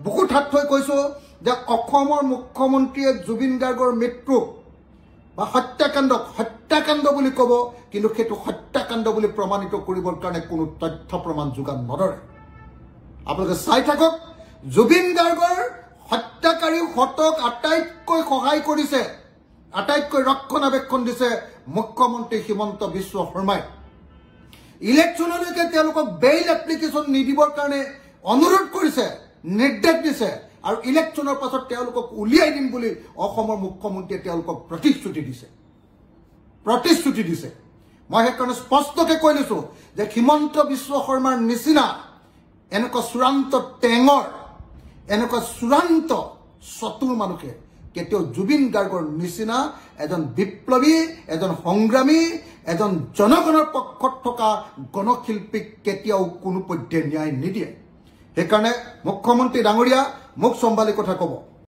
বহুত হাত থৈ কৈছো যে অসমৰ মুখ্যমন্ত্ৰীয়ে জুবিন গাৰ্গৰ মৃত্যু বা হত্যাকাণ্ড বুলি ক'ব, কিন্তু সেইটো হত্যাকাণ্ড বুলি প্ৰমাণিত কৰিবৰ কাৰণে কোনো তথ্য প্ৰমাণ যোগান নধৰে। আপোনালোকে চাই থাকক, জুবিন গাৰ্গৰ হত্যাকাৰী হতক আটাইতকৈ সহায় কৰিছে, আটাইতকৈ ৰক্ষণাবেক্ষণ দিছে মুখ্যমন্ত্ৰী হিমন্ত বিশ্ব শৰ্মাই। ইলেকশ্যনলৈকে তেওঁলোকক বেইল এপ্লিকেশ্যন নিদিবৰ কাৰণে অনুৰোধ কৰিছে, নিৰ্দেশ দিছে, আৰু ইলেকশ্যনৰ পাছত তেওঁলোকক উলিয়াই দিম বুলি অসমৰ মুখ্যমন্ত্ৰীয়ে তেওঁলোকক প্ৰতিশ্ৰুতি দিছে। মই সেইকাৰণে স্পষ্টকৈ কৈ লৈছো যে হিমন্ত বিশ্ব শৰ্মাৰ নিচিনা এনেকুৱা চূড়ান্ত টেঙৰ, এনেকুৱা চূড়ান্ত চতুৰ মানুহে কেতিয়াও জুবিন গাৰ্গৰ নিচিনা এজন বিপ্লৱী, এজন সংগ্ৰামী, এজন জনগণৰ পক্ষত থকা গণশিল্পীক কেতিয়াও কোনো পধ্যে ন্যায় নিদিয়ে। সেইকাৰণে মুখ্যমন্ত্ৰী ডাঙৰীয়া মোক চম্ভালি কথা ক'ব।